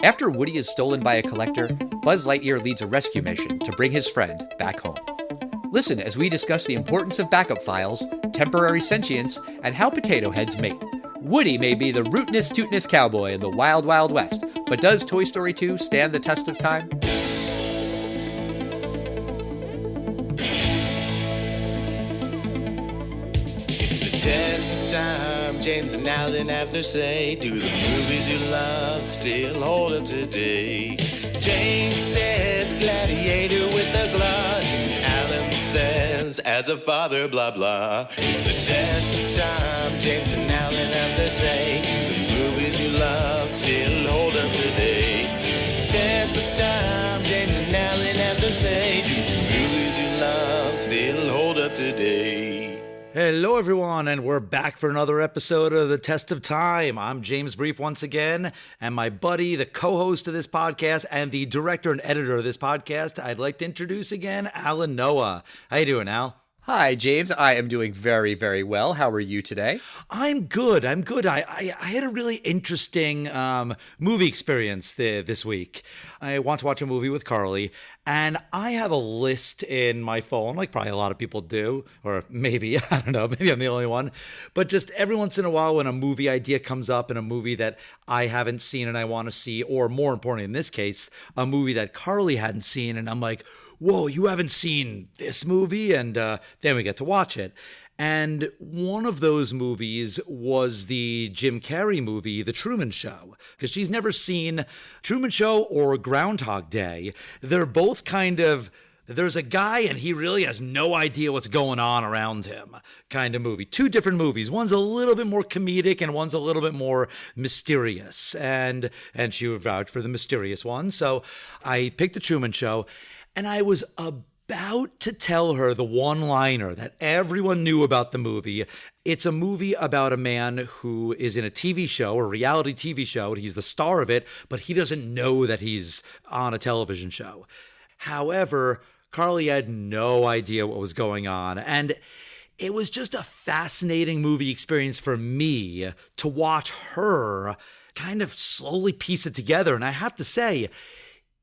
After Woody is stolen by a collector, Buzz Lightyear leads a rescue mission to bring his friend back home. Listen as we discuss the importance of backup files, temporary sentience, and how potato heads mate. Woody may be the rootin'est, tootin'est cowboy in the wild, wild west, but does Toy Story 2 stand the test of time? Test of time, James and Alan have their say. Do the movies you love still hold up today? James says Gladiator with a glut, and Alan says as a father blah blah. It's the test of time, James and Alan have their say. Do the movies you love still hold up today? Test of time, James and Alan have their say. Do the movies you love still hold up today? Hello, everyone, and we're back for another episode of The Test of Time. I'm James Brief once again, and my buddy, the co-host of this podcast and the director and editor of this podcast, I'd like to introduce again, Alan Noah. How you doing, Al? Hi, James. I am doing very, very well. How are you today? I'm good. I had a really interesting movie experience this week. I want to watch a movie with Carly, and I have a list in my phone, like probably a lot of people do, or maybe, I don't know, maybe I'm the only one. But just every once in a while when a movie idea comes up in a movie that I haven't seen and I want to see, or more importantly in this case, a movie that Carly hadn't seen, and I'm like, whoa, you haven't seen this movie? And then we get to watch it. And one of those movies was the Jim Carrey movie, The Truman Show, because she's never seen Truman Show or Groundhog Day. They're both kind of, there's a guy and he really has no idea what's going on around him kind of movie. Two different movies. One's a little bit more comedic and one's a little bit more mysterious. And she would vouch for the mysterious one. So I picked The Truman Show. And I was about to tell her the one-liner that everyone knew about the movie. It's a movie about a man who is in a TV show, a reality TV show. He's the star of it, but he doesn't know that he's on a television show. However, Carly had no idea what was going on. And it was just a fascinating movie experience for me to watch her kind of slowly piece it together. And I have to say,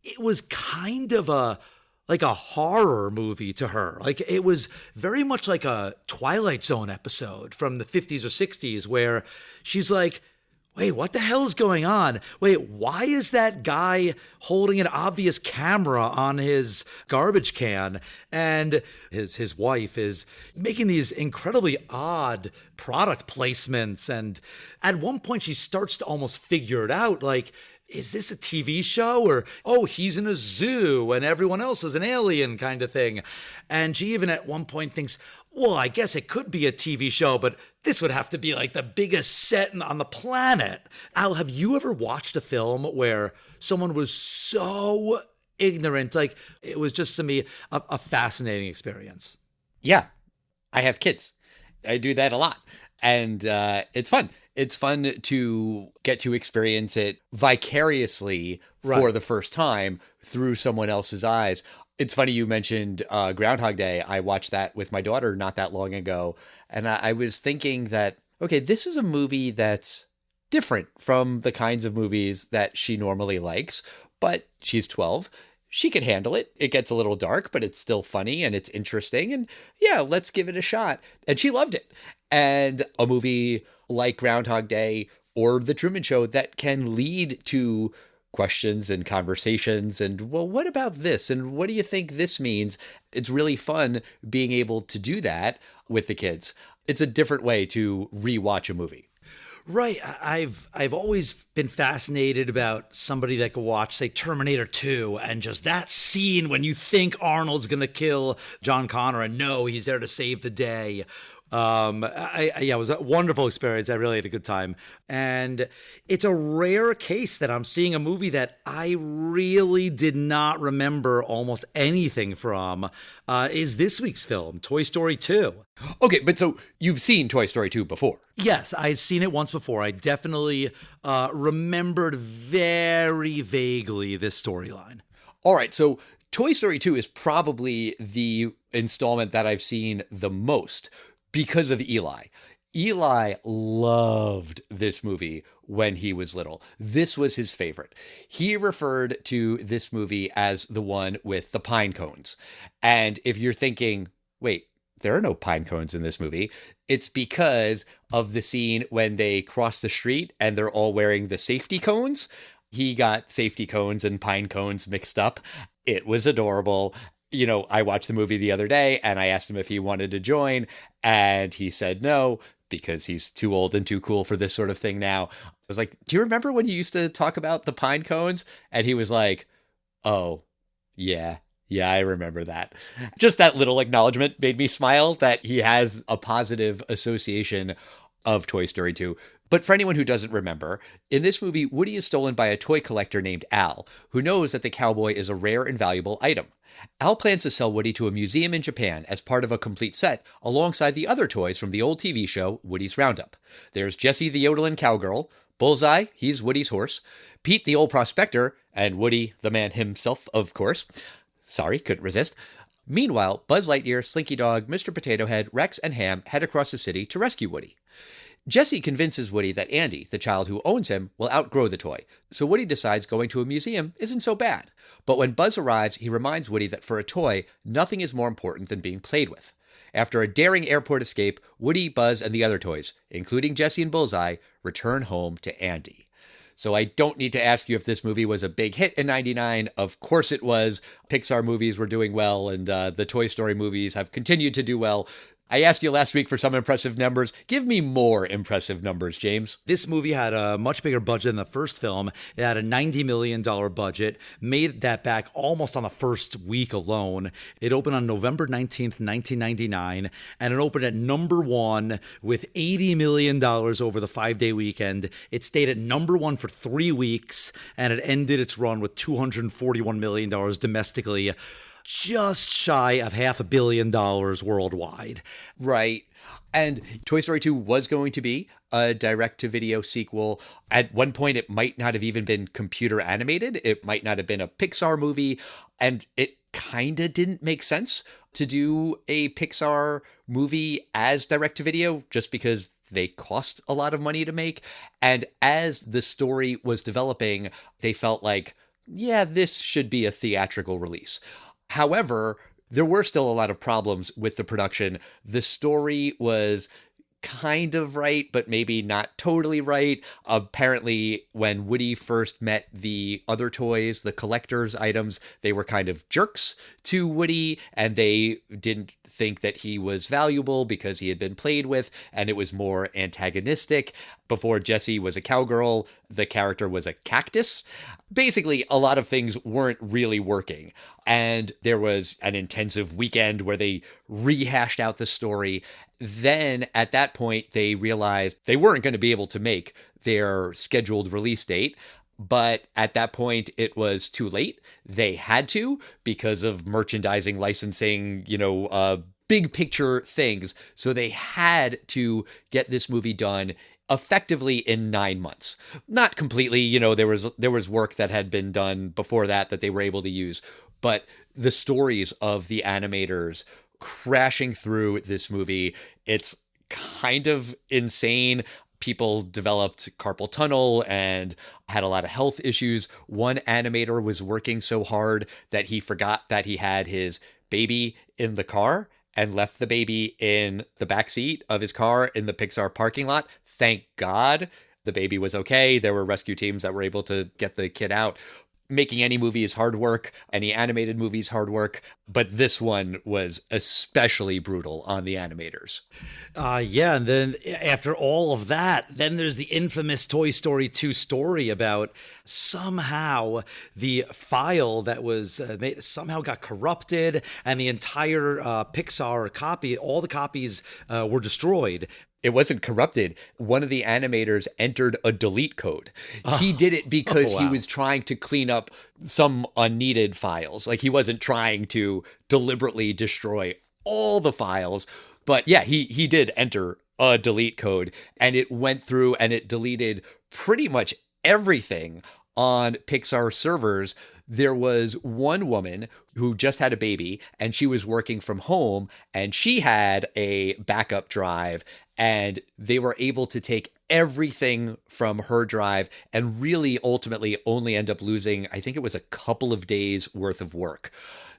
it was kind of like a horror movie to her. Like it was very much like a Twilight Zone episode from the 50s or 60s where she's like, wait, what the hell is going on? Wait, why is that guy holding an obvious camera on his garbage can? And his wife is making these incredibly odd product placements. And at one point she starts to almost figure it out, like, is this a TV show? Or, oh, he's in a zoo and everyone else is an alien kind of thing. And she even at one point thinks, well, I guess it could be a TV show, but this would have to be like the biggest set on the planet. Al, have you ever watched a film where someone was so ignorant? Like, it was just to me a fascinating experience. Yeah, I have kids. I do that a lot. And it's fun. It's fun to get to experience it vicariously for the first time through someone else's eyes. It's funny you mentioned Groundhog Day. I watched that with my daughter not that long ago. And I was thinking that, okay, this is a movie that's different from the kinds of movies that she normally likes, but she's 12. She could handle it. It gets a little dark, but it's still funny and it's interesting. And yeah, let's give it a shot. And she loved it. And a movie like Groundhog Day or The Truman Show that can lead to questions and conversations and, well, what about this? And what do you think this means? It's really fun being able to do that with the kids. It's a different way to rewatch a movie. Right. I've always been fascinated about somebody that could watch, say, Terminator 2 and just that scene when you think Arnold's going to kill John Connor and no, he's there to save the day. It was a wonderful experience. I really had a good time. And it's a rare case that I'm seeing a movie that I really did not remember almost anything from, is this week's film, Toy Story 2. Okay, but so you've seen Toy Story 2 before? Yes, I'd seen it once before. I definitely remembered very vaguely this storyline. All right, so Toy Story 2 is probably the installment that I've seen the most because of Eli. Eli loved this movie when he was little. This was his favorite. He referred to this movie as the one with the pine cones. And if you're thinking, wait, there are no pine cones in this movie, it's because of the scene when they cross the street and they're all wearing the safety cones. He got safety cones and pine cones mixed up. It was adorable. You know, I watched the movie the other day and I asked him if he wanted to join, and he said no, because he's too old and too cool for this sort of thing now. I was like, do you remember when you used to talk about the pine cones? And he was like, oh, yeah, I remember that. Just that little acknowledgement made me smile that he has a positive association of Toy Story 2. But for anyone who doesn't remember, in this movie, Woody is stolen by a toy collector named Al, who knows that the cowboy is a rare and valuable item. Al plans to sell Woody to a museum in Japan as part of a complete set, alongside the other toys from the old TV show, Woody's Roundup. There's Jessie the yodeling cowgirl, Bullseye, he's Woody's horse, Pete the old prospector, and Woody, the man himself, of course. Sorry, couldn't resist. Meanwhile, Buzz Lightyear, Slinky Dog, Mr. Potato Head, Rex, and Ham head across the city to rescue Woody. Jessie convinces Woody that Andy, the child who owns him, will outgrow the toy, so Woody decides going to a museum isn't so bad. But when Buzz arrives, he reminds Woody that for a toy, nothing is more important than being played with. After a daring airport escape, Woody, Buzz, and the other toys, including Jessie and Bullseye, return home to Andy. So I don't need to ask you if this movie was a big hit in '99. Of course it was. Pixar movies were doing well, and the Toy Story movies have continued to do well. I asked you last week for some impressive numbers. Give me more impressive numbers, James. This movie had a much bigger budget than the first film. It had a $90 million budget, made that back almost on the first week alone. It opened on November 19th, 1999, and it opened at number one with $80 million over the 5-day weekend. It stayed at number one for 3 weeks, and it ended its run with $241 million domestically, just shy of $500 million worldwide. Right. And Toy Story 2 was going to be a direct-to-video sequel. At one point, it might not have even been computer animated. It might not have been a Pixar movie. And it kind of didn't make sense to do a Pixar movie as direct-to-video, just because they cost a lot of money to make. And as the story was developing, they felt like, yeah, this should be a theatrical release. However, there were still a lot of problems with the production. The story was kind of right, but maybe not totally right. Apparently, when Woody first met the other toys, the collector's items, they were kind of jerks to Woody, and they didn't think that he was valuable because he had been played with, and it was more antagonistic. Before Jessie was a cowgirl, the character was a cactus. Basically, a lot of things weren't really working. And there was an intensive weekend where they rehashed out the story. Then at that point, they realized they weren't going to be able to make their scheduled release date. But at that point, it was too late. They had to, because of merchandising, licensing, big picture things. So they had to get this movie done effectively in 9 months. Not completely, there was work that had been done before that they were able to use. But the stories of the animators crashing through this movie, it's kind of insane. People developed carpal tunnel and had a lot of health issues. One animator was working so hard that he forgot that he had his baby in the car and left the baby in the back seat of his car in the Pixar parking lot. Thank God the baby was okay. There were rescue teams that were able to get the kid out. Making any movie is hard work. Any animated movie is hard work. But this one was especially brutal on the animators. Yeah, and then after all of that, then there's the infamous Toy Story 2 story about somehow the file that was made somehow got corrupted, and the entire Pixar copy, all the copies were destroyed. It wasn't corrupted. One of the animators entered a delete code. He did it because he was trying to clean up some unneeded files. Like, he wasn't trying to deliberately destroy all the files. But yeah, he did enter a delete code, and it went through and it deleted pretty much everything on Pixar servers. There was one woman who just had a baby, and she was working from home, and she had a backup drive, And they were able to take everything from her drive and really ultimately only end up losing, I think it was a couple of days worth of work.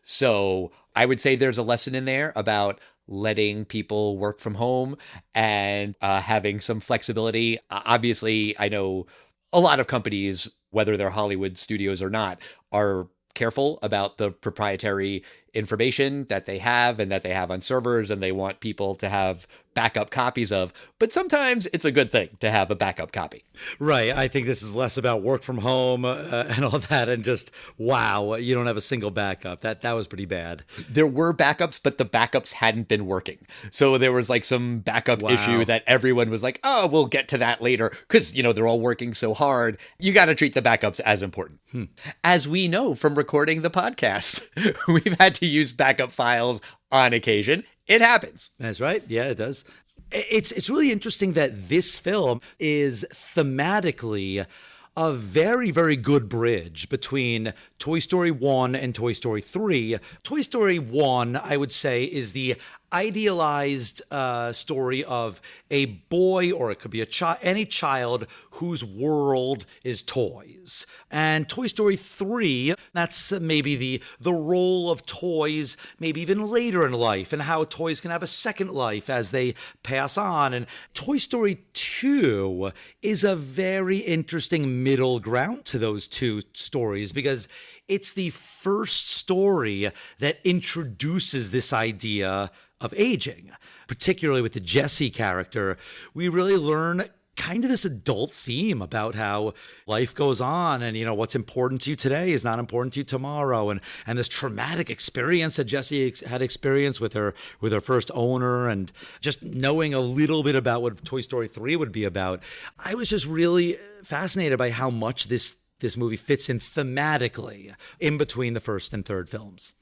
So I would say there's a lesson in there about letting people work from home and having some flexibility. Obviously, I know a lot of companies, whether they're Hollywood studios or not, are careful about the proprietary information that they have and that they have on servers, and they want people to have backup copies of. But sometimes it's a good thing to have a backup copy. Right. I think this is less about work from home and all that, and just, wow, you don't have a single backup. That was pretty bad. There were backups, but the backups hadn't been working. So there was like some backup issue that everyone was like, oh, we'll get to that later. Because, they're all working so hard. You got to treat the backups as important. As we know from recording the podcast, we've had to use backup files on occasion. It happens. That's right. Yeah, it does. It's really interesting that this film is thematically a very, very good bridge between Toy Story 1 and Toy Story 3. Toy Story 1, I would say, is the idealized story of a boy, or it could be any child whose world is toys. And Toy Story 3, that's maybe the role of toys, maybe even later in life, and how toys can have a second life as they pass on. And Toy Story 2 is a very interesting middle ground to those two stories, because it's the first story that introduces this idea of aging. Particularly with the Jessie character, we really learn kind of this adult theme about how life goes on, and what's important to you today is not important to you tomorrow, and this traumatic experience that Jessie had experienced with her first owner, and just knowing a little bit about what Toy Story 3 would be about. I was just really fascinated by how much this movie fits in thematically in between the first and third films.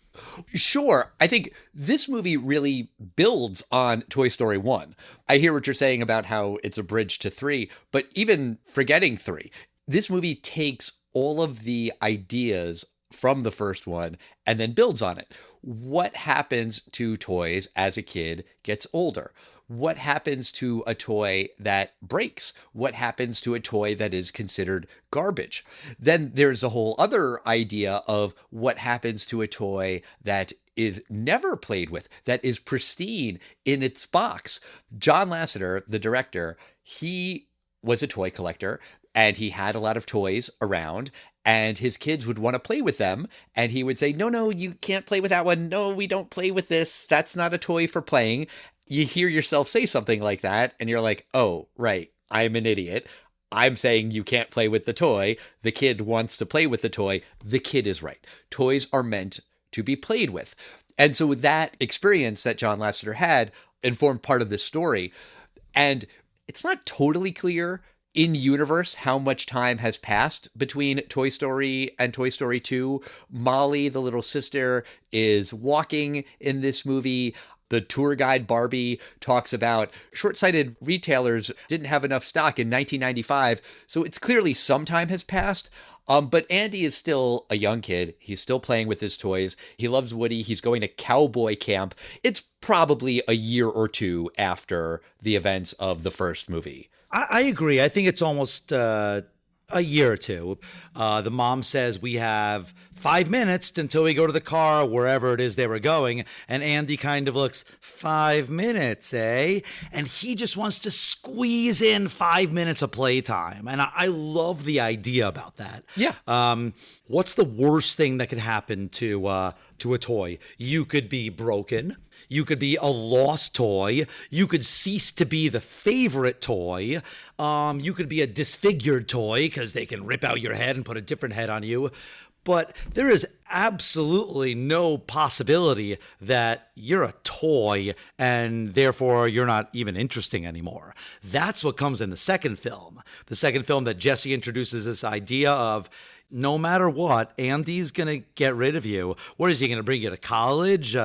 Sure. I think this movie really builds on Toy Story 1. I hear what you're saying about how it's a bridge to 3, but even forgetting 3, this movie takes all of the ideas from the first one and then builds on it. What happens to toys as a kid gets older? What happens to a toy that breaks? What happens to a toy that is considered garbage? Then there's a whole other idea of what happens to a toy that is never played with, that is pristine in its box. John Lasseter, the director, he was a toy collector, and he had a lot of toys around, and his kids would want to play with them. And he would say, no, you can't play with that one. No, we don't play with this. That's not a toy for playing. You hear yourself say something like that, and you're like, oh, right, I'm an idiot. I'm saying you can't play with the toy. The kid wants to play with the toy. The kid is right. Toys are meant to be played with. And so that experience that John Lasseter had informed part of this story. And it's not totally clear in universe how much time has passed between Toy Story and Toy Story 2. Molly, the little sister, is walking in this movie. The tour guide Barbie talks about short-sighted retailers didn't have enough stock in 1995. So it's clearly some time has passed. But Andy is still a young kid. He's still playing with his toys. He loves Woody. He's going to cowboy camp. It's probably a year or two after the events of the first movie. I agree. I think it's almost a year or two. The mom says we have 5 minutes until we go to the car, wherever it is they were going. And Andy kind of looks, 5 minutes, eh? And he just wants to squeeze in 5 minutes of playtime. And I love the idea about that. Yeah. What's the worst thing that could happen to a toy? You could be broken. You could be a lost toy. You could cease to be the favorite toy. You could be a disfigured toy because they can rip out your head and put a different head on you. But there is absolutely no possibility that you're a toy and therefore you're not even interesting anymore. That's what comes in the second film. The second film that Jessie introduces this idea of, no matter what, Andy's going to get rid of you. What is he going to bring you to college?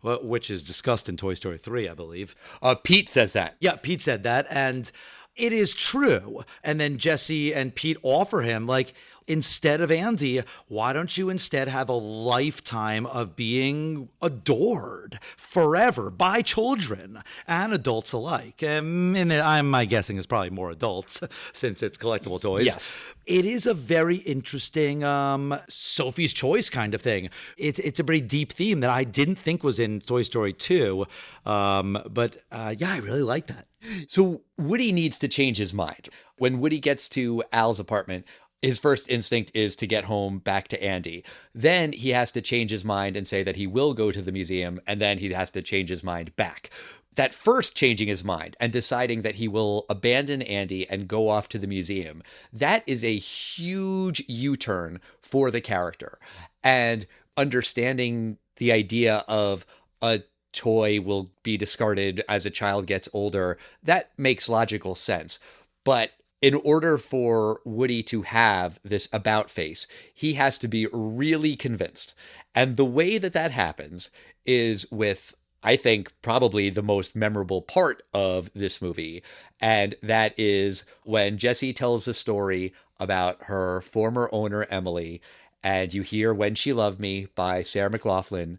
Which is discussed in Toy Story 3, I believe. Pete says that. Yeah, Pete said that. And it is true. And then Jessie and Pete offer him, like, instead of Andy, why don't you instead have a lifetime of being adored forever by children and adults alike? My guessing is probably more adults since it's collectible toys. Yes. It is a very interesting Sophie's Choice kind of thing. It's a pretty deep theme that I didn't think was in Toy Story 2. But I really like that. So Woody needs to change his mind. When Woody gets to Al's apartment, his first instinct is to get home back to Andy. Then he has to change his mind and say that he will go to the museum, and then he has to change his mind back. That first changing his mind and deciding that he will abandon Andy and go off to the museum, that is a huge U-turn for the character. And understanding the idea of a toy will be discarded as a child gets older, that makes logical sense. But in order for Woody to have this about face, he has to be really convinced. And the way that that happens is with, I think, probably the most memorable part of this movie. And that is when Jessie tells the story about her former owner, Emily, and you hear When She Loved Me by Sarah McLachlan.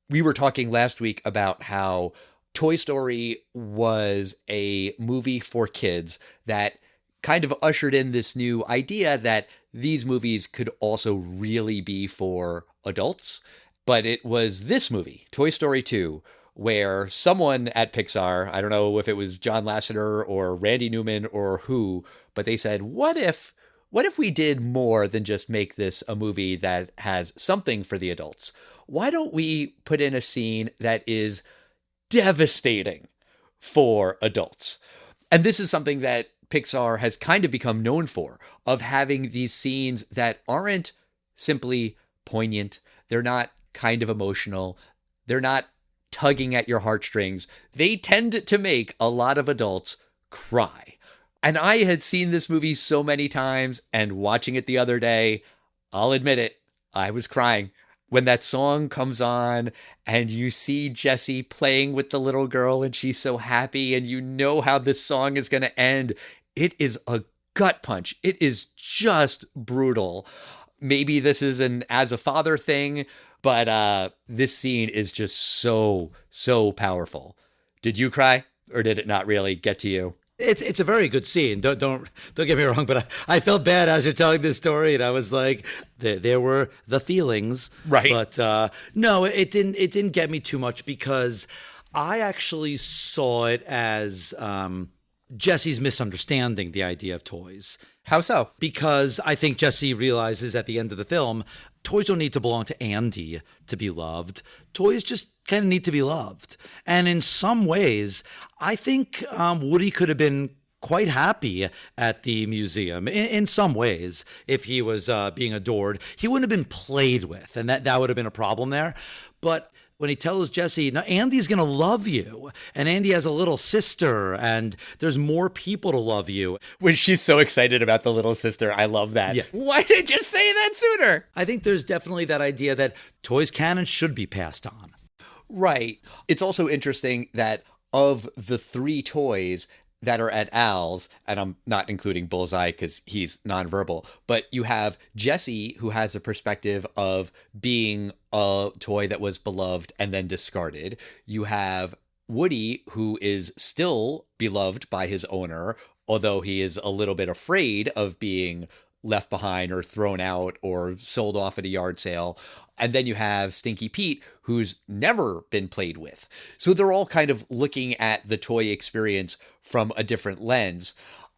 We were talking last week about how Toy Story was a movie for kids that kind of ushered in this new idea that these movies could also really be for adults. But it was this movie, Toy Story 2, where someone at Pixar, I don't know if it was John Lasseter or Randy Newman or who, but they said, what if we did more than just make this a movie that has something for the adults? Why don't we put in a scene that is devastating for adults? And this is something that Pixar has kind of become known for, of having these scenes that aren't simply poignant. They're not kind of emotional. They're not tugging at your heartstrings. They tend to make a lot of adults cry. And I had seen this movie so many times, and watching it the other day, I'll admit it, I was crying. When that song comes on and you see Jessie playing with the little girl and she's so happy and you know how this song is going to end, it is a gut punch. It is just brutal. Maybe this is an as a father thing, but this scene is just so powerful. Did you cry, or did it not really get to you? It's a very good scene. Don't get me wrong, but I felt bad as you're telling this story, and I was like, there were the feelings, right? But no, it didn't get me too much, because I actually saw it as Jessie's misunderstanding the idea of toys. How so? Because I think Jessie realizes at the end of the film, toys don't need to belong to Andy to be loved. Toys just kind of need to be loved. And in some ways, I think Woody could have been quite happy at the museum in some ways if he was being adored. He wouldn't have been played with, and that would have been a problem there. But when he tells Jessie, no, Andy's going to love you, and Andy has a little sister, and there's more people to love you. When she's so excited about the little sister, I love that. Yeah. Why did you say that sooner? I think there's definitely that idea that toys can and should be passed on. Right. It's also interesting that of the three toys that are at Al's, and I'm not including Bullseye because he's nonverbal, but you have Jessie, who has a perspective of being a toy that was beloved and then discarded. You have Woody, who is still beloved by his owner, although he is a little bit afraid of being left behind or thrown out or sold off at a yard sale. And then you have Stinky Pete, who's never been played with. So they're all kind of looking at the toy experience from a different lens.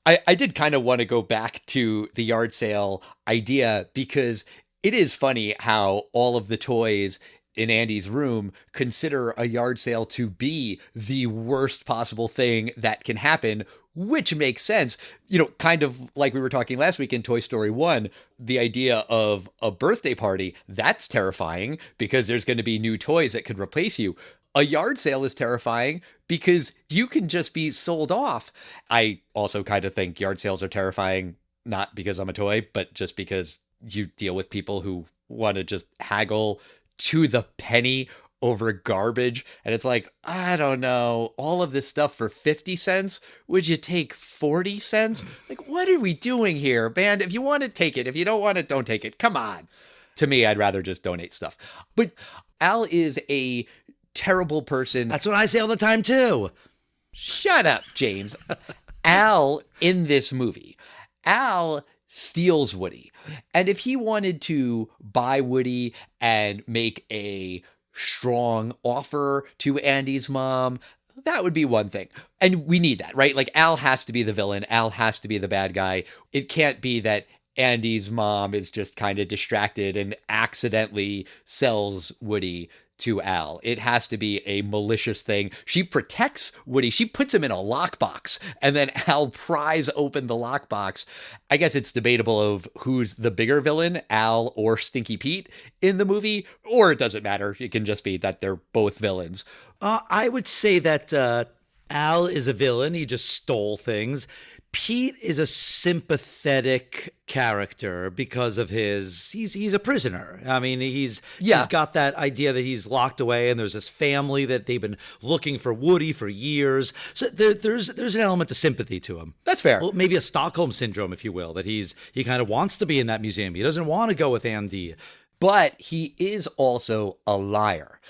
I did kind of want to go back to the yard sale idea, because it is funny how all of the toys in Andy's room consider a yard sale to be the worst possible thing that can happen, which makes sense. You know, kind of like we were talking last week in Toy Story 1, the idea of a birthday party, that's terrifying because there's going to be new toys that could replace you. A yard sale is terrifying because you can just be sold off. I also kind of think yard sales are terrifying, not because I'm a toy, but just because you deal with people who want to just haggle to the penny over garbage. And it's like, I don't know, all of this stuff for 50 cents? Would you take 40 cents? Like, what are we doing here, band? If you want to take it, if you don't want it, don't take it. Come on. To me, I'd rather just donate stuff. But Al is a terrible person. That's what I say all the time, too. Shut up, James. Al, in this movie, Al steals Woody. And if he wanted to buy Woody and make a strong offer to Andy's mom, that would be one thing. And we need that, right? Like, Al has to be the villain. Al has to be the bad guy. It can't be that Andy's mom is just kind of distracted and accidentally sells Woody to Al. It has to be a malicious thing. She protects Woody. She puts him in a lockbox, and then Al pries open the lockbox. I guess it's debatable of who's the bigger villain, Al or Stinky Pete in the movie, or it doesn't matter. It can just be that they're both villains. I would say that Al is a villain. He just stole things. Pete is a sympathetic character because of he's a prisoner. I mean, he's got that idea that he's locked away, and there's this family that they've been looking for Woody for years. So there's an element of sympathy to him. That's fair. Well, maybe a Stockholm syndrome, if you will, that he kind of wants to be in that museum. He doesn't want to go with Andy. But he is also a liar.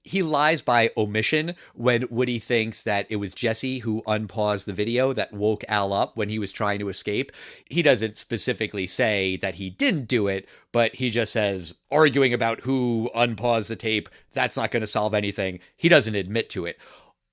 He lies by omission when Woody thinks that it was Jesse who unpaused the video that woke Al up when he was trying to escape. He doesn't specifically say that he didn't do it, but he just says, arguing about who unpaused the tape, that's not going to solve anything. He doesn't admit to it.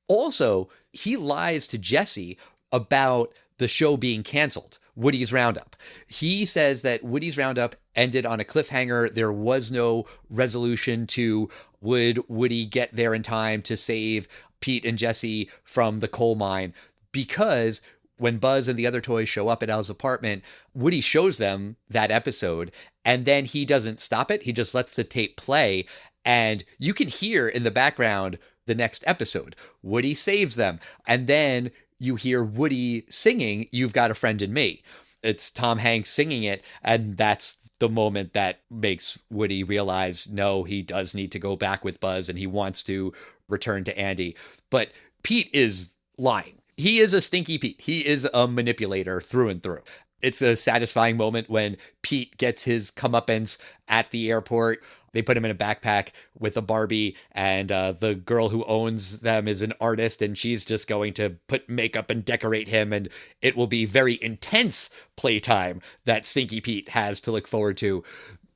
Also, he lies to Jesse about the show being canceled, Woody's Roundup. He says that Woody's Roundup ended on a cliffhanger. There was no resolution to would Woody get there in time to save Pete and Jesse from the coal mine, because when Buzz and the other toys show up at Al's apartment, Woody shows them that episode, and then he doesn't stop it. He just lets the tape play, and you can hear in the background the next episode. Woody saves them, and then you hear Woody singing "You've Got a Friend in Me." It's Tom Hanks singing it, and that's the moment that makes Woody realize, no, he does need to go back with Buzz and he wants to return to Andy. But Pete is lying. He is a stinky Pete. He is a manipulator through and through. It's a satisfying moment when Pete gets his comeuppance at the airport. They put him in a backpack with a Barbie, and the girl who owns them is an artist, and she's just going to put makeup and decorate him, and it will be very intense playtime that Stinky Pete has to look forward to.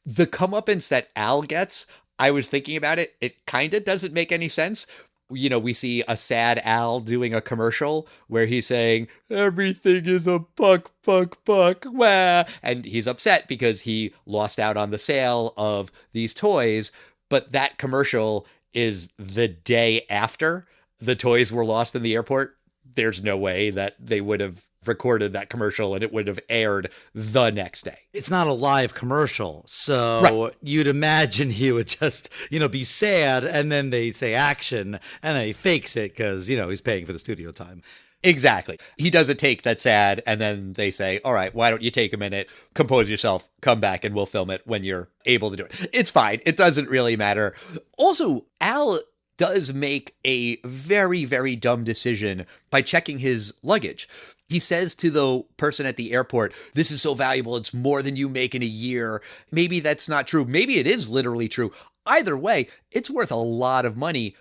The comeuppance that Al gets, I was thinking about it, it kind of doesn't make any sense. You know, we see a sad Al doing a commercial where he's saying, everything is a buck, wah. And he's upset because he lost out on the sale of these toys. But that commercial is the day after the toys were lost in the airport. There's no way that they would have recorded that commercial and it would have aired the next day. It's not a live commercial, so You'd imagine he would just, be sad, and then they say action, and then he fakes it because, he's paying for the studio time. Exactly. He does a take that's sad, and then they say, all right, why don't you take a minute, compose yourself, come back, and we'll film it when you're able to do it. It's fine. It doesn't really matter. Also, Al does make a very, very dumb decision by checking his luggage. He says to the person at the airport, this is so valuable, it's more than you make in a year. Maybe that's not true. Maybe it is literally true. Either way, it's worth a lot of money.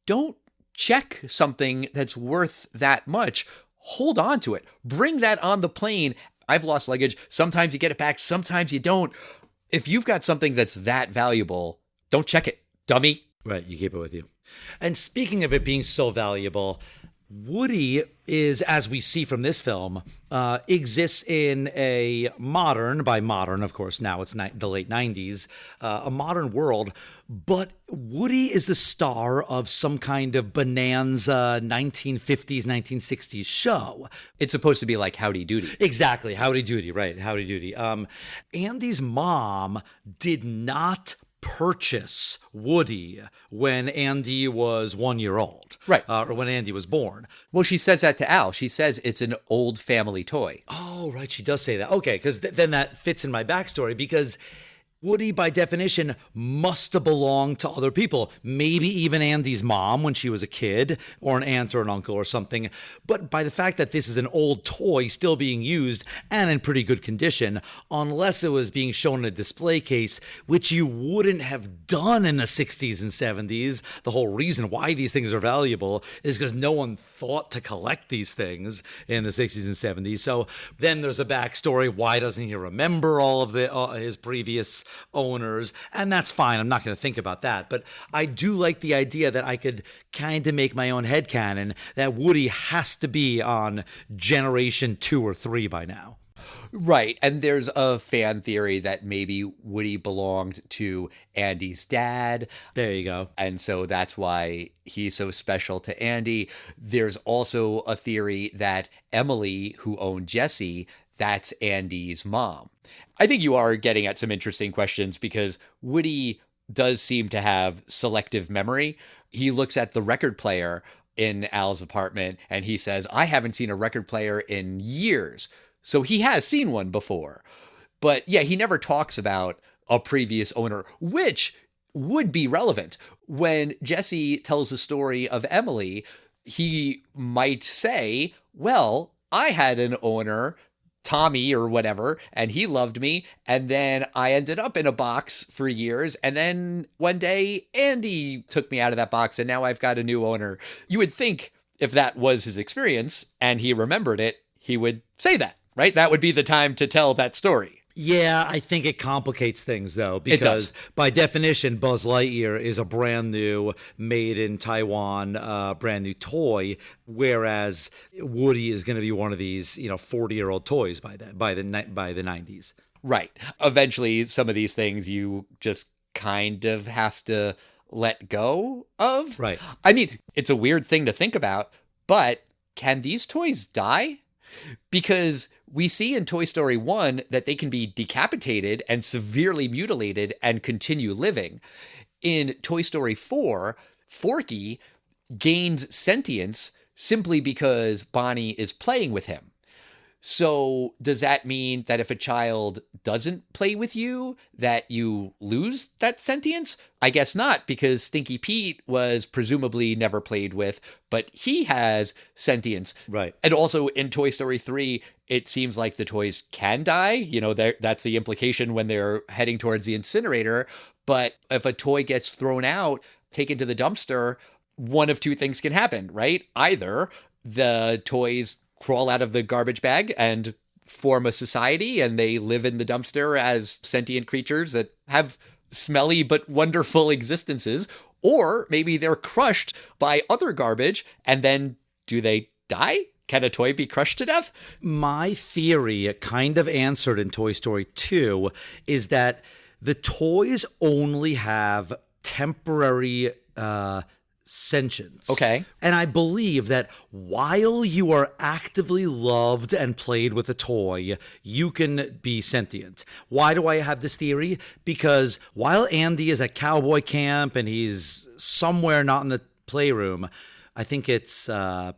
Don't check something that's worth that much. Hold on to it. Bring that on the plane. I've lost luggage. Sometimes you get it back. Sometimes you don't. If you've got something that's that valuable, don't check it, dummy. Right, you keep it with you. And speaking of it being so valuable, Woody is, as we see from this film, exists in a modern, by modern, of course, now it's the late 90s, a modern world, but Woody is the star of some kind of bonanza 1950s, 1960s show. It's supposed to be like Howdy Doody. Exactly, Howdy Doody, right, Howdy Doody. Andy's mom did not purchase Woody when Andy was 1 year old. Right. Or when Andy was born. Well, she says that to Al. She says it's an old family toy. Oh, right. She does say that. Okay, because then that fits in my backstory, because Woody, by definition, must have belonged to other people. Maybe even Andy's mom when she was a kid, or an aunt or an uncle or something. But by the fact that this is an old toy still being used and in pretty good condition, unless it was being shown in a display case, which you wouldn't have done in the 60s and 70s. The whole reason why these things are valuable is because no one thought to collect these things in the 60s and 70s. So then there's a backstory. Why doesn't he remember all of his previous owners? And that's fine. I'm not going to think about that. But I do like the idea that I could kind of make my own headcanon that Woody has to be on generation 2 or 3 by now. Right. And there's a fan theory that maybe Woody belonged to Andy's dad. There you go. And so that's why he's so special to Andy. There's also a theory that Emily, who owned Jesse, that's Andy's mom. I think you are getting at some interesting questions because Woody does seem to have selective memory. He looks at the record player in Al's apartment and he says, I haven't seen a record player in years. So he has seen one before. But yeah, he never talks about a previous owner, which would be relevant. When Jesse tells the story of Emily, he might say, well, I had an owner, Tommy or whatever, and he loved me. And then I ended up in a box for years. And then one day, Andy took me out of that box and now I've got a new owner. You would think if that was his experience and he remembered it, he would say that, right? That would be the time to tell that story. Yeah, I think it complicates things, though, because by definition, Buzz Lightyear is a brand new, made in Taiwan, brand new toy, whereas Woody is going to be one of these, 40-year-old toys by the 90s. Right. Eventually, some of these things you just kind of have to let go of. Right. I mean, it's a weird thing to think about, but can these toys die? Because we see in Toy Story 1 that they can be decapitated and severely mutilated and continue living. In Toy Story 4, Forky gains sentience simply because Bonnie is playing with him. So does that mean that if a child doesn't play with you, that you lose that sentience? I guess not, because Stinky Pete was presumably never played with, but he has sentience. Right. And also in Toy Story 3, it seems like the toys can die. That's the implication when they're heading towards the incinerator. But if a toy gets thrown out, taken to the dumpster, one of two things can happen, right? Either the toys crawl out of the garbage bag and form a society and they live in the dumpster as sentient creatures that have smelly but wonderful existences, or maybe they're crushed by other garbage and then do they die? Can a toy be crushed to death? My theory, kind of answered in Toy Story 2, is that the toys only have temporary sentience. Okay. And I believe that while you are actively loved and played with a toy, you can be sentient. Why do I have this theory? Because while Andy is at cowboy camp and he's somewhere not in the playroom, I think it's the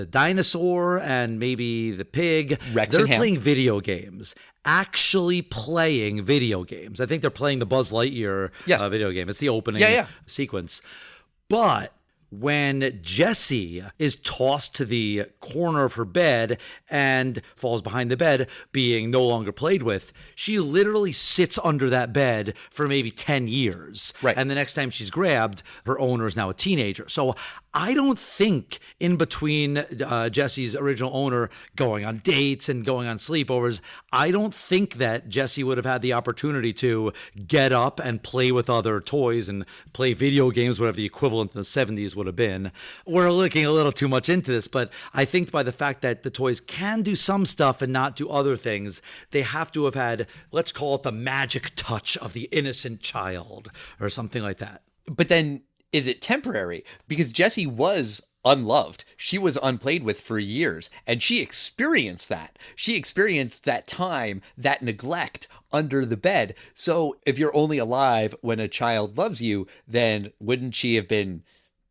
dinosaur and maybe the pig. Rex they're and Ham. playing video games. Actually playing video games. I think they're playing the Buzz Lightyear video game. It's the opening sequence. But when Jessie is tossed to the corner of her bed and falls behind the bed, being no longer played with, she literally sits under that bed for maybe 10 years. Right. And the next time she's grabbed, her owner is now a teenager. So I don't think in between Jessie's original owner going on dates and going on sleepovers, I don't think that Jessie would have had the opportunity to get up and play with other toys and play video games, whatever the equivalent in the 70s would have been. We're looking a little too much into this, but I think by the fact that the toys can do some stuff and not do other things, they have to have had, let's call it the magic touch of the innocent child or something like that. But then is it temporary? Because Jessie was unloved. She was unplayed with for years, and she experienced that. She experienced that time, that neglect under the bed. So if you're only alive when a child loves you, then wouldn't she have been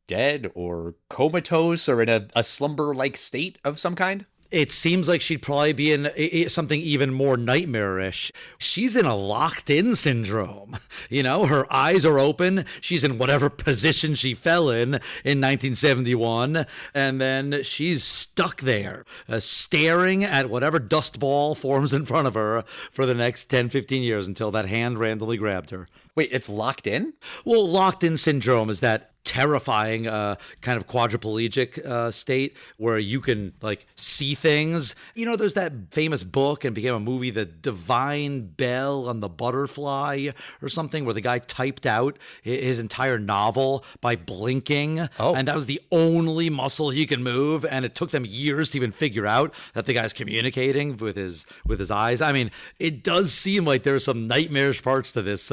dead or comatose or in a slumber-like state of some kind? It seems like she'd probably be in something even more nightmarish. She's in a locked-in syndrome. You know, her eyes are open. She's in whatever position she fell in 1971. And then she's stuck there, staring at whatever dust ball forms in front of her for the next 10, 15 years until that hand randomly grabbed her. Wait, it's locked in? Well, locked-in syndrome is that terrifying kind of quadriplegic state where you can like see things. You know, there's that famous book and became a movie, The Divine Bell on the Butterfly or something, where the guy typed out his entire novel by blinking. Oh. And that was the only muscle he could move. And it took them years to even figure out that the guy's communicating with his eyes. I mean, it does seem like there's some nightmarish parts to this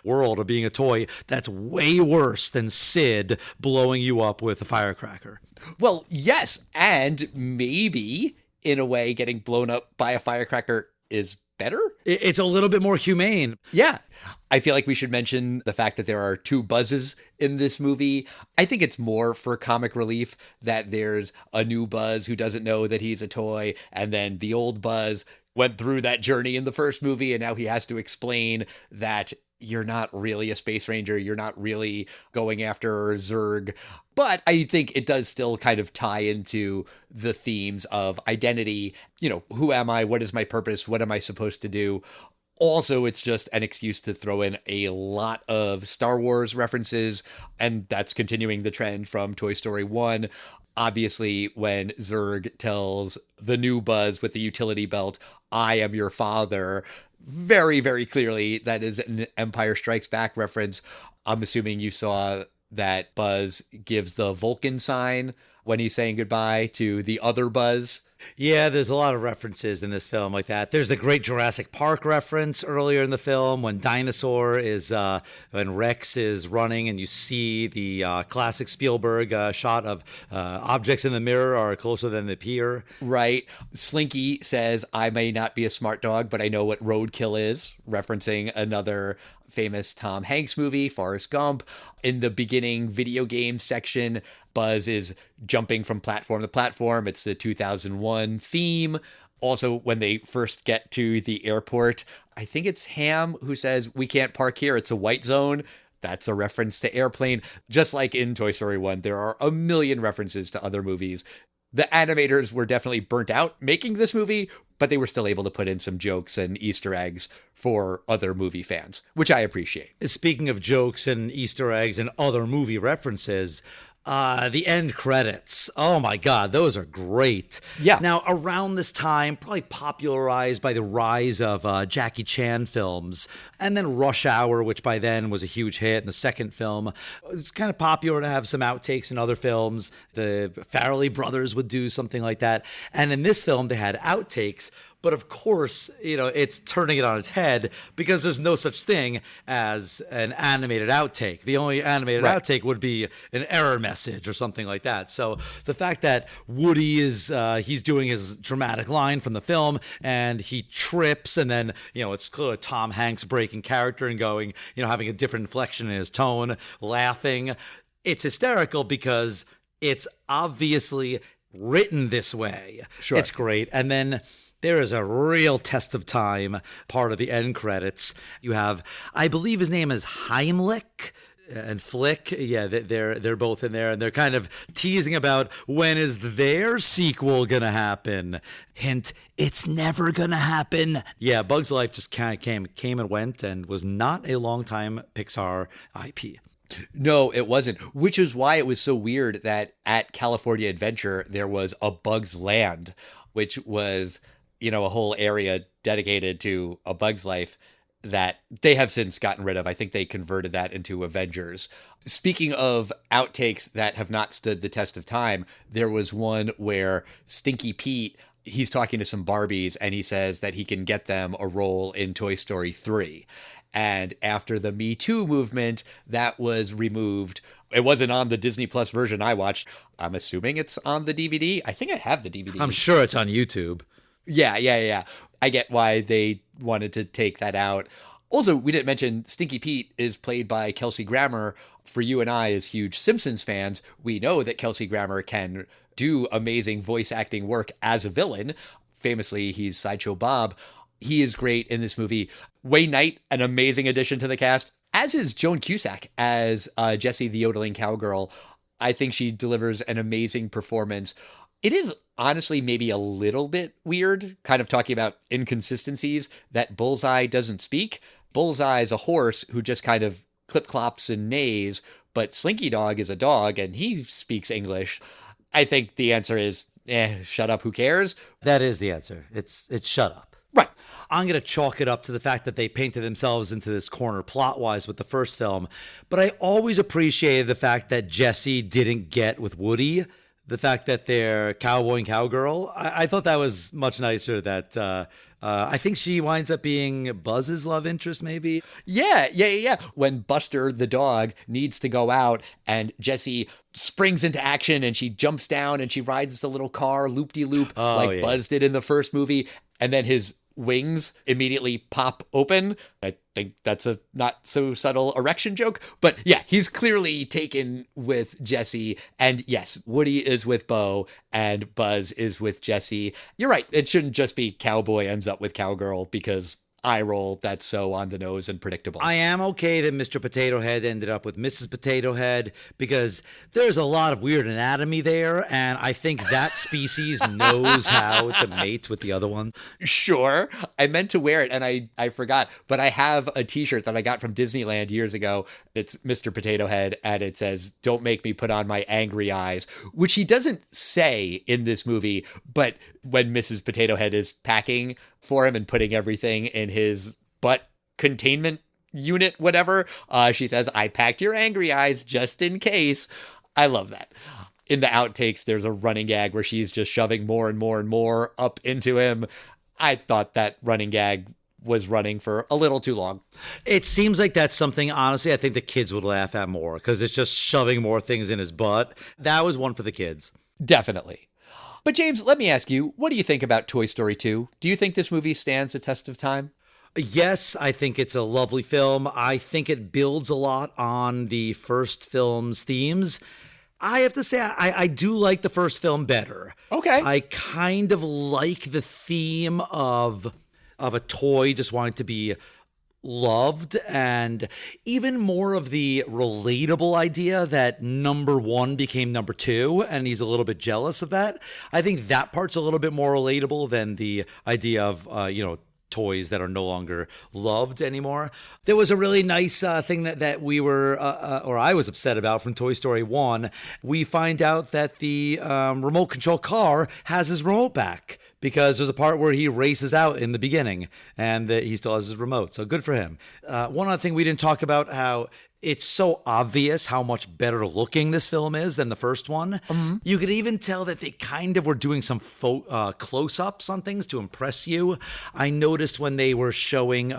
world of being a toy that's way worse than Sid blowing you up with a firecracker. Well, yes, and maybe, in a way, getting blown up by a firecracker is better? It's a little bit more humane. Yeah. I feel like we should mention the fact that there are two Buzzes in this movie. I think it's more for comic relief that there's a new Buzz who doesn't know that he's a toy, and then the old Buzz went through that journey in the first movie, and now he has to explain that you're not really a space ranger. You're not really going after Zurg. But I think it does still kind of tie into the themes of identity. You know, who am I? What is my purpose? What am I supposed to do? Also, it's just an excuse to throw in a lot of Star Wars references, and that's continuing the trend from Toy Story 1. Obviously, when Zurg tells the new Buzz with the utility belt, I am your father, very, very clearly that is an Empire Strikes Back reference. I'm assuming you saw that Buzz gives the Vulcan sign when he's saying goodbye to the other Buzz. Yeah, there's a lot of references in this film like that. There's the great Jurassic Park reference earlier in the film when when Rex is running and you see the classic Spielberg shot of objects in the mirror are closer than they appear. Right. Slinky says, I may not be a smart dog, but I know what roadkill is, referencing another famous Tom Hanks movie, Forrest Gump. In the beginning video game section, Buzz is jumping from platform to platform. It's the 2001 theme. Also, when they first get to the airport, I think it's Ham who says, we can't park here. It's a white zone. That's a reference to Airplane. Just like in Toy Story 1, there are a million references to other movies. The animators were definitely burnt out making this movie, but they were still able to put in some jokes and Easter eggs for other movie fans, which I appreciate. Speaking of jokes and Easter eggs and other movie references, the end credits. Oh my God, those are great. Yeah. Now, around this time, probably popularized by the rise of Jackie Chan films, and then Rush Hour, which by then was a huge hit, and the second film. It's kind of popular to have some outtakes in other films. The Farrelly brothers would do something like that. And in this film, they had outtakes. But of course, you know, it's turning it on its head because there's no such thing as an animated outtake. The only animated outtake would be an error message or something like that. So the fact that Woody is, he's doing his dramatic line from the film and he trips and then, you know, it's clearly Tom Hanks breaking character and going, you know, having a different inflection in his tone, laughing. It's hysterical because it's obviously written this way. Sure. It's great. And then there is a real test of time part of the end credits. You have, I believe his name is Heimlich and Flick. Yeah, they're both in there, and they're kind of teasing about when is their sequel gonna happen. Hint, it's never gonna happen. Yeah, Bug's Life just kind of came and went and was not a long-time Pixar IP. No, it wasn't, which is why it was so weird that at California Adventure, there was a Bug's Land, which was, you know, a whole area dedicated to A Bug's Life that they have since gotten rid of. I think they converted that into Avengers. Speaking of outtakes that have not stood the test of time, there was one where Stinky Pete, he's talking to some Barbies and he says that he can get them a role in Toy Story 3. And after the Me Too movement, that was removed. It wasn't on the Disney Plus version I watched. I'm assuming it's on the DVD. I think I have the DVD. I'm sure it's on YouTube. Yeah. I get why they wanted to take that out. Also, we didn't mention Stinky Pete is played by Kelsey Grammer. For you and I, as huge Simpsons fans, we know that Kelsey Grammer can do amazing voice acting work as a villain. Famously, he's Sideshow Bob. He is great in this movie. Wayne Knight, an amazing addition to the cast, as is Joan Cusack as Jessie the yodeling cowgirl. I think she delivers an amazing performance. It is honestly maybe a little bit weird, kind of talking about inconsistencies, that Bullseye doesn't speak. Bullseye is a horse who just kind of clip-clops and neighs, but Slinky Dog is a dog and he speaks English. I think the answer is, shut up, who cares? That is the answer. It's shut up. Right. I'm going to chalk it up to the fact that they painted themselves into this corner plot-wise with the first film, but I always appreciated the fact that Jessie didn't get with Woody. The fact that they're cowboy and cowgirl, I thought that was much nicer. That I think she winds up being Buzz's love interest, maybe. Yeah. When Buster, the dog, needs to go out and Jessie springs into action and she jumps down and she rides the little car loop-de-loop Buzz did in the first movie, and then his wings immediately pop open. I think that's a not so subtle erection joke, but yeah, he's clearly taken with Jessie. And yes, Woody is with Bo and Buzz is with Jessie. You're right. It shouldn't just be cowboy ends up with cowgirl, because eye roll, that's so on the nose and predictable. I am okay that Mr. Potato Head ended up with Mrs. Potato Head, because there's a lot of weird anatomy there, and I think that species knows how to mate with the other one. Sure. I meant to wear it and I forgot, but I have a t-shirt that I got from Disneyland years ago. It's Mr. Potato Head and it says, "Don't make me put on my angry eyes," which he doesn't say in this movie, but when Mrs. Potato Head is packing for him and putting everything in his butt containment unit, whatever, she says, "I packed your angry eyes just in case." I love that. In the outtakes, there's a running gag where she's just shoving more and more and more up into him. I thought that running gag was running for a little too long. It seems like that's something, honestly, I think the kids would laugh at more, because it's just shoving more things in his butt. That was one for the kids. Definitely. But James, let me ask you, what do you think about Toy Story 2? Do you think this movie stands the test of time? Yes, I think it's a lovely film. I think it builds a lot on the first film's themes. I have to say, I do like the first film better. Okay. I kind of like the theme of a toy just wanting to be loved, and even more of the relatable idea that number one became number two and he's a little bit jealous of that. I think that part's a little bit more relatable than the idea of toys that are no longer loved anymore. There was a really nice thing that we were, or I was upset about from Toy Story 1. We find out that the remote control car has his remote back, because there's a part where he races out in the beginning and he still has his remote. So good for him. One other thing we didn't talk about, how it's so obvious how much better looking this film is than the first one. Mm-hmm. You could even tell that they kind of were doing some close-ups on things to impress you. I noticed when they were showing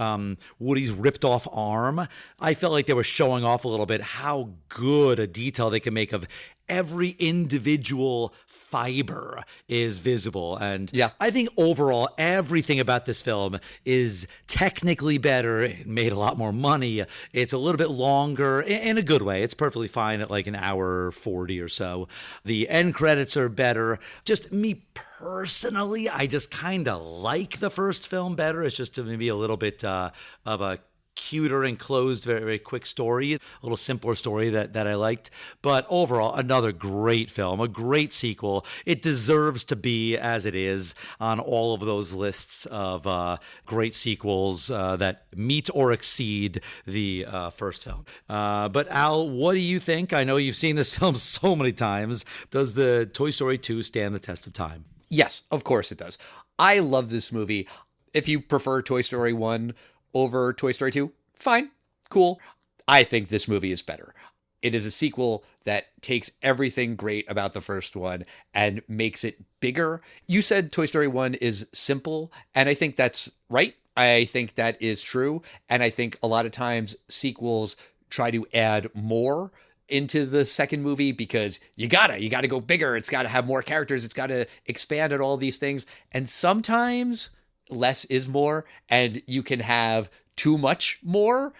Woody's ripped off arm, I felt like they were showing off a little bit how good a detail they can make of every individual fiber is visible. And yeah, I think overall, everything about this film is technically better. It made a lot more money. It's a little bit longer in a good way. It's perfectly fine at like an hour 40 or so. The end credits are better. Just me personally, I just kind of like the first film better. It's just maybe a little bit of a cuter and closed, very, very quick story, a little simpler story that I liked. But overall, another great film, a great sequel. It deserves to be, as it is, on all of those lists of great sequels that meet or exceed the first film. But Al, what do you think? I know you've seen this film so many times. Does the Toy Story 2 stand the test of time? Yes, of course it does. I love this movie. If you prefer Toy Story 1 over Toy Story 2, fine, cool. I think this movie is better. It is a sequel that takes everything great about the first one and makes it bigger. You said Toy Story 1 is simple, and I think that's right. I think that is true. And I think a lot of times sequels try to add more into the second movie because you gotta go bigger. It's gotta have more characters. It's gotta expand on all these things. And sometimes less is more, and you can have too much more,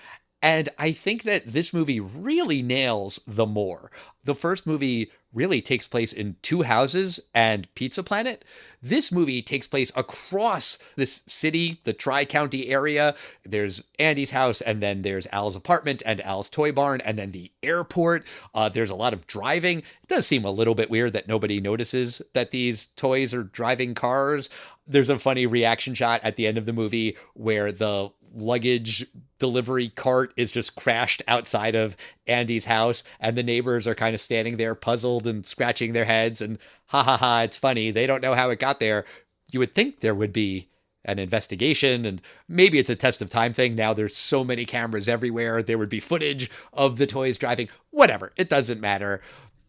And I think that this movie really nails the more. The first movie really takes place in two houses and Pizza Planet. This movie takes place across this city, the Tri-County area. There's Andy's house, and then there's Al's apartment and Al's toy barn, and then the airport. There's a lot of driving. It does seem a little bit weird that nobody notices that these toys are driving cars. There's a funny reaction shot at the end of the movie where the luggage delivery cart is just crashed outside of Andy's house, and the neighbors are kind of standing there puzzled and scratching their heads, and ha ha ha, it's funny. They don't know how it got there. You would think there would be an investigation, and maybe it's a test of time thing. Now there's so many cameras everywhere. There would be footage of the toys driving. Whatever. It doesn't matter.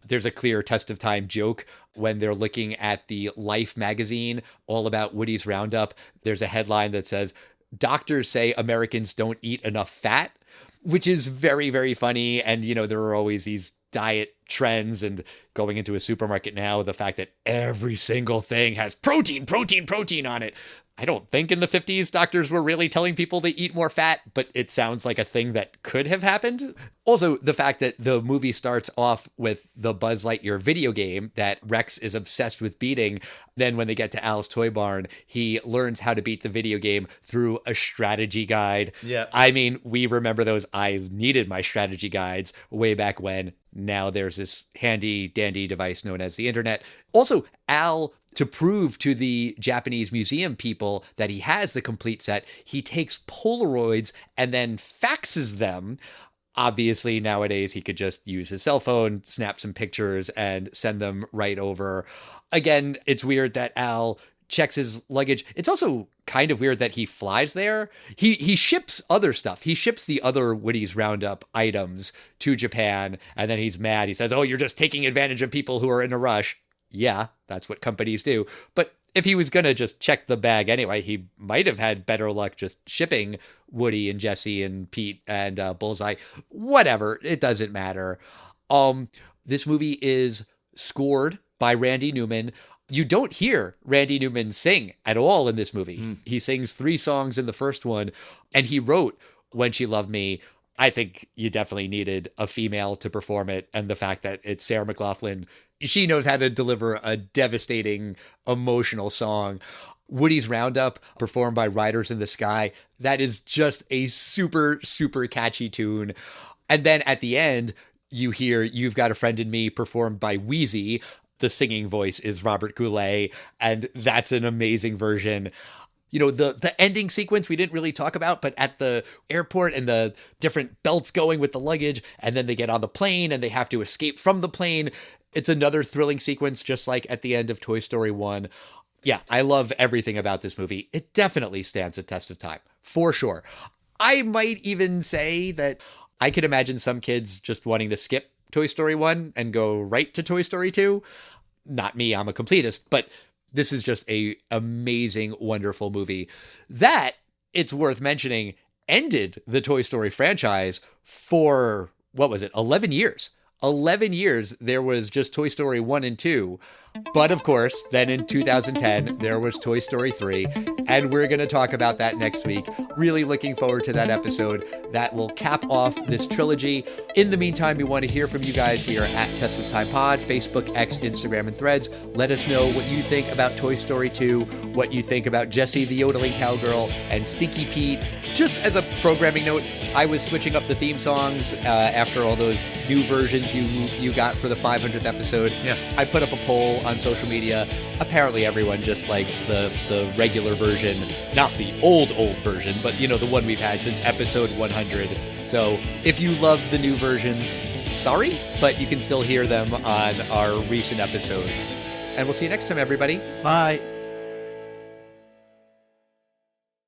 There's a clear test of time joke when they're looking at the Life magazine all about Woody's Roundup. There's a headline that says, "Doctors say Americans don't eat enough fat," which is very, very funny. And, there are always these diet trends, and going into a supermarket now, the fact that every single thing has protein on it. I don't think in the 50s doctors were really telling people to eat more fat, but it sounds like a thing that could have happened. Also, the fact that the movie starts off with the Buzz Lightyear video game that Rex is obsessed with beating. Then when they get to Al's Toy Barn, he learns how to beat the video game through a strategy guide. Yeah. I mean, we remember those. I needed my strategy guides way back when. Now there's this handy dandy device known as the internet. Also, Al, to prove to the Japanese museum people that he has the complete set, he takes Polaroids and then faxes them. Obviously, nowadays, he could just use his cell phone, snap some pictures, and send them right over. Again, it's weird that Al checks his luggage. It's also kind of weird that he flies there. He ships other stuff. He ships the other Woody's Roundup items to Japan, and then he's mad. He says, "Oh, you're just taking advantage of people who are in a rush." Yeah, that's what companies do. But if he was going to just check the bag anyway, he might have had better luck just shipping Woody and Jesse and Pete and Bullseye. Whatever, it doesn't matter. This movie is scored by Randy Newman. You don't hear Randy Newman sing at all in this movie. He sings 3 songs in the first one, and he wrote When She Loved Me. I think you definitely needed a female to perform it, and the fact that it's Sarah McLachlan, she knows how to deliver a devastating, emotional song. Woody's Roundup, performed by Riders in the Sky, that is just a super, super catchy tune. And then at the end, you hear You've Got a Friend in Me, performed by Wheezy. The singing voice is Robert Goulet, and that's an amazing version. The ending sequence we didn't really talk about, but at the airport and the different belts going with the luggage, and then they get on the plane and they have to escape from the plane. It's another thrilling sequence, just like at the end of Toy Story 1. Yeah, I love everything about this movie. It definitely stands a test of time, for sure. I might even say that I could imagine some kids just wanting to skip Toy Story 1 and go right to Toy Story 2. Not me, I'm a completist, but this is just a amazing, wonderful movie that, it's worth mentioning, ended the Toy Story franchise for, 11 years. 11 years, there was just Toy Story 1 and 2. But of course, then in 2010, there was Toy Story 3. And we're going to talk about that next week. Really looking forward to that episode that will cap off this trilogy. In the meantime, we want to hear from you guys. We are at Test of Time Pod, Facebook, X, Instagram, and Threads. Let us know what you think about Toy Story 2, what you think about Jessie the Yodeling Cowgirl, and Stinky Pete. Just as a programming note, I was switching up the theme songs after all those new versions you got for the 500th episode. Yeah. I put up a poll on social media. Apparently everyone just likes the regular version, not the old version, but the one we've had since episode 100. So if you love the new versions, sorry, but you can still hear them on our recent episodes. And we'll see you next time, everybody. Bye.